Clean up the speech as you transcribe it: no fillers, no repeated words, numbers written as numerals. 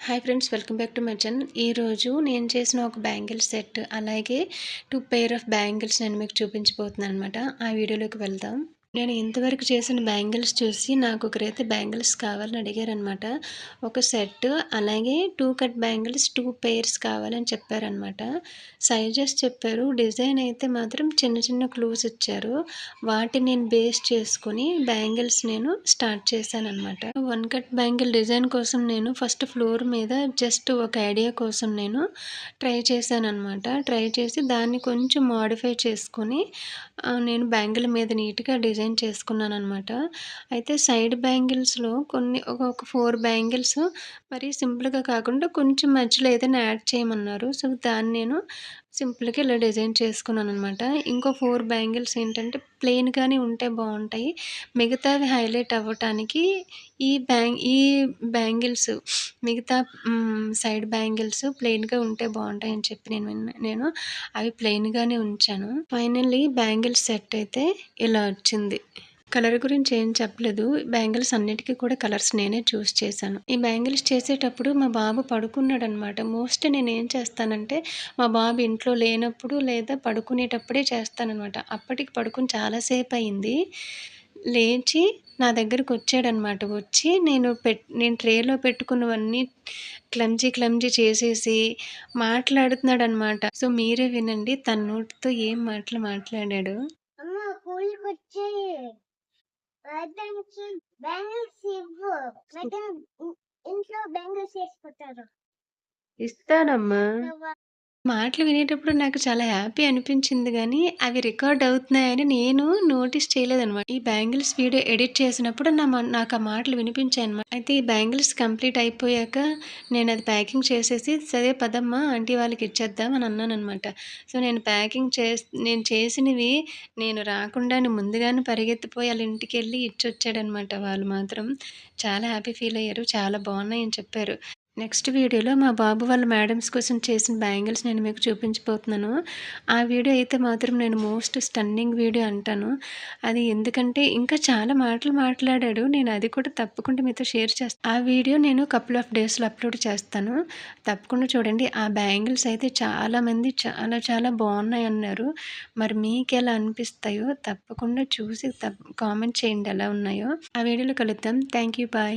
Hi friends, welcome back to my channel. ఈరోజు నేను చేసిన ఒక బ్యాంగిల్ సెట్, అలాగే 2 పెయిర్ ఆఫ్ బ్యాంగిల్స్ నేను మీకు చూపించబోతున్నాను అనమాట. ఆ వీడియోలోకి వెళ్దాం. నేను ఇంతవరకు చేసిన బ్యాంగిల్స్ చూసి నాకు ఒకరైతే బ్యాంగిల్స్ కావాలని అడిగారనమాట. ఒక సెట్, అలాగే 2 కట్ బ్యాంగిల్స్ 2 పెయిర్స్ కావాలని చెప్పారనమాట. సైజెస్ చెప్పారు. డిజైన్ అయితే మాత్రం చిన్న చిన్న క్లూస్ ఇచ్చారు. వాటిని నేను బేస్ చేసుకుని బ్యాంగిల్స్ నేను స్టార్ట్ చేశాననమాట. 1 కట్ బ్యాంగిల్ డిజైన్ కోసం నేను ఫస్ట్ ఫ్లోర్ మీద జస్ట్ ఒక ఐడియా కోసం నేను ట్రై చేశాననమాట. ట్రై చేసి దాన్ని కొంచెం మోడిఫై చేసుకొని నేను బ్యాంగిల్ మీద నీట్‌గా డిజైన్ చేసుకున్నాననమాట. అయితే సైడ్ బ్యాంగిల్స్‌లో కొన్ని ఒక 4 బ్యాంగిల్స్ మరీ సింపుల్‌గా కాకుండా కొంచెం మధ్యలో ఏదైనా యాడ్ చేయమన్నారు. సో, దాన్ని నేను సింపుల్‌గా ఇలా డిజైన్ చేసుకున్నాననమాట. ఇంకో 4 బ్యాంగిల్స్ ఏంటంటే ప్లెయిన్‌గానే ఉంటే బావుంటాయి. మిగతావి హైలైట్ అవ్వటానికి ఈ బ్యాంగిల్స్ మిగతా సైడ్ బ్యాంగిల్స్ ప్లెయిన్‌గా ఉంటే బావుంటాయని చెప్పి నేను అవి ప్లెయిన్‌గానే ఉంచాను. ఫైనల్లీ బ్యాంగిల్ సెట్ అయితే ఇలా వచ్చింది. కలర్ గురించి ఏం చెప్పలేదు. బ్యాంగిల్స్ అన్నిటికి కూడా కలర్స్ నేనే చూస్ చేశాను. ఈ బ్యాంగిల్స్ చేసేటప్పుడు మా బాబు పడుకున్నాడనమాట. మోస్ట్‌లీ నేనేం చేస్తానంటే, మా బాబు ఇంట్లో లేనప్పుడు లేదా పడుకునేటప్పుడే చేస్తాననమాట. అప్పటికి పడుకొని చాలా సేపయింది. లేచి నా దగ్గరకొచ్చాడనమాట. వచ్చి నేను ట్రేలో పెట్టుకున్నవన్నీ క్లమ్జీ చేసేసి మాట్లాడుతున్నాడనమాట. సో, మీరే వినండి తన నోటితో ఏం మాటలు మాట్లాడాడో. అమ్మ స్కూల్‌కొచ్చి రాయడానికి బ్యాంగిల్స్ ఇవ్వు. లేకపోతే ఇంట్లో బ్యాంగిల్స్ ఏసుకుంటారు. ఇస్తానమ్మా. నువ్వు మాటలు వినేటప్పుడు నాకు చాలా హ్యాపీ అనిపించింది గానీ, అవి రికార్డ్ అవుతున్నాయని నేను నోటీస్ చేయలేదనమాట. ఈ బ్యాంగిల్స్ వీడియో ఎడిట్ చేసినప్పుడు నాకు ఆ మాటలు వినిపించాయనమాట. అయితే ఈ బ్యాంగిల్స్ కంప్లీట్ అయిపోయాక నేనది ప్యాకింగ్ చేసేసి, సరే పదమ్మా ఆంటీ వాళ్ళకి ఇచ్చేద్దాం అని అన్నాననమాట. సో, నేను చేసినవి నేను రాకుండానే ముందుగానే పరిగెత్తిపోయి ఆళ్ళ ఇంటికెళ్ళి ఇచ్చొచ్చాడనమాట. వాళ్ళు మాత్రం చాలా హ్యాపీ ఫీల్ అయ్యారు. చాలా బావున్నాయని చెప్పారు. నెక్స్ట్ వీడియోలో మా బాబు వాళ్ళ మేడమ్స్ కోసం చేసిన బ్యాంగిల్స్ నేను మీకు చూపించబోతున్నాను. ఆ వీడియో అయితే మాత్రం నేను మోస్ట్ స్టన్నింగ్ వీడియో అంటాను. అది ఎందుకంటే ఇంకా చాలా మాటలు మాట్లాడాడు. నేను అది కూడా తప్పకుండా మీతో షేర్ చేస్తాను. ఆ వీడియో నేను కపుల్ ఆఫ్ డేస్‌లో అప్లోడ్ చేస్తాను. తప్పకుండా చూడండి. ఆ బ్యాంగిల్స్ అయితే చాలామంది చాలా బాగున్నాయన్నారు. మరి మీకెలా అనిపిస్తాయో తప్పకుండా చూసి కామెంట్ చేయండి ఎలా ఉన్నాయో. ఆ వీడియోలో కలుద్దాం. Thank you. బాయ్.